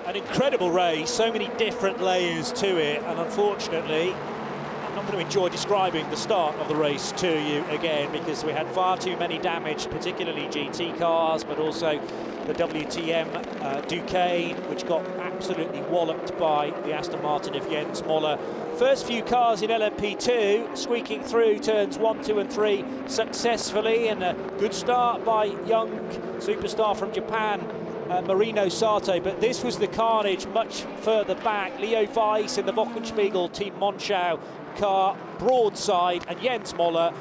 An incredible race, so many different layers to it, and unfortunately, I'm not going to enjoy describing the start of the race to you again, because we had far too many damaged, particularly GT cars, but also the WTM Duqueine, which got absolutely walloped by the Aston Martin of Jens Moller. First few cars in LMP2 squeaking through turns 1, 2 and 3 successfully, and a good start by young superstar from Japan, Marino Sato, but this was the carnage much further back. Leo Weiss in the Wochenspiegel Team Monschau car broadside, and Jens Moller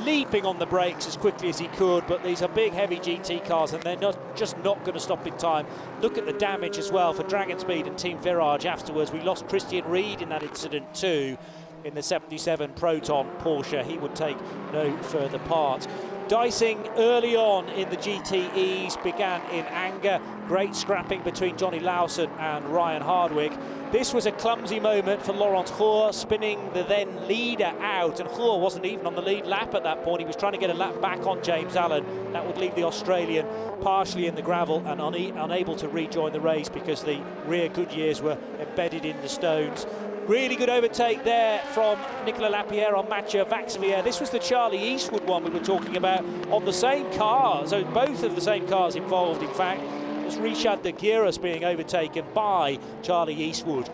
leaping on the brakes as quickly as he could, but these are big heavy GT cars and they're just not going to stop in time. Look at the damage as well for Dragon Speed and Team Virage afterwards. We lost Christian Ried in that incident too, in the 77 Proton Porsche. He would take no further part. Dicing early on in the GTEs began in anger. Great scrapping between Johnny Lawson and Ryan Hardwick. This was a clumsy moment for Laurent Roux, spinning the then leader out, and Roux wasn't even on the lead lap at that point. He was trying to get a lap back on James Allen. That would leave the Australian partially in the gravel and unable to rejoin the race because the rear Goodyears were embedded in the stones. Really good overtake there from Nicolas Lapierre on Mathieu Vaxivière. This was the Charlie Eastwood one we were talking about on the same car. So both of the same cars involved, in fact. It was Richard de Guiras being overtaken by Charlie Eastwood.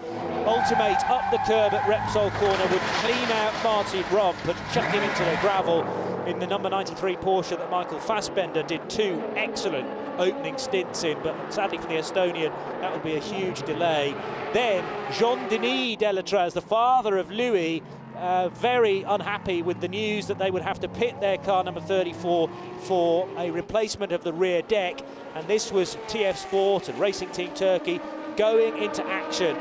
Ultimate up the curb at Repsol corner would clean out Martin Rump and chuck him into the gravel in the number 93 Porsche that Michael Fassbender did two excellent opening stints in, but sadly for the Estonian, that would be a huge delay. Then Jean-Denis Delatraz, the father of Louis, very unhappy with the news that they would have to pit their car number 34 for a replacement of the rear deck, and this was TF Sport and Racing Team Turkey going into action.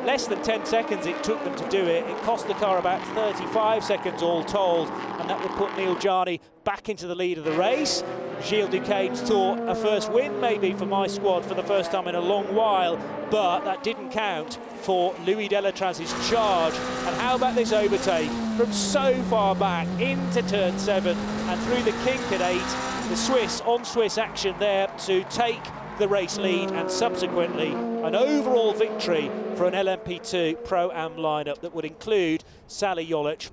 Less than 10 seconds it took them to do it. It cost the car about 35 seconds all told, and that would put Neil Jarni back into the lead of the race. Gilles Duquesne thought a first win maybe for my squad for the first time in a long while, but that didn't count for Louis Delatraz's charge. And how about this overtake from so far back into turn 7 and through the kink at 8. The Swiss on Swiss action there to take the race lead, and subsequently an overall victory for an LMP2 Pro-Am lineup that would include Sally Jolich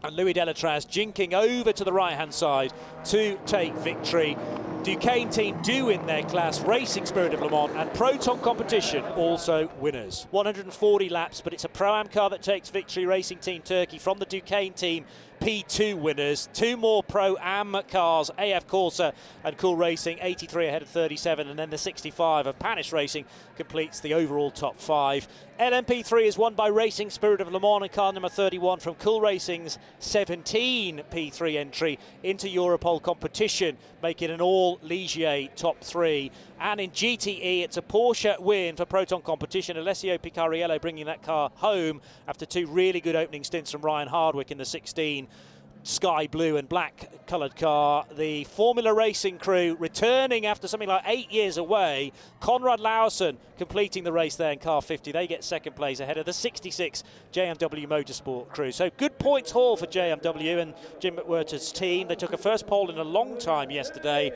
and Louis Delatraz jinking over to the right-hand side to take victory. Duquesne team do in their class, Racing Spirit of Le Mans and Proton competition also winners. 140 laps, but it's a Pro-Am car that takes victory. Racing Team Turkey from the Duquesne team, P2 winners. Two more Pro-Am cars, AF Corsa and Cool Racing, 83 ahead of 37, and then the 65 of Panish Racing completes the overall top 5. LMP3 is won by Racing Spirit of Le Mans and car number 31 from Cool Racing's 17 P3 entry into Europol competition, making an all Ligier top 3. And in GTE, it's a Porsche win for Proton competition. Alessio Picariello bringing that car home after two really good opening stints from Ryan Hardwick in the 16 sky blue and black coloured car. The Formula Racing crew returning after something like 8 years away. Conrad Lawson completing the race there in car 50. They get second place ahead of the 66 JMW Motorsport crew. So good points haul for JMW and Jim McWhirter's team. They took a first pole in a long time yesterday.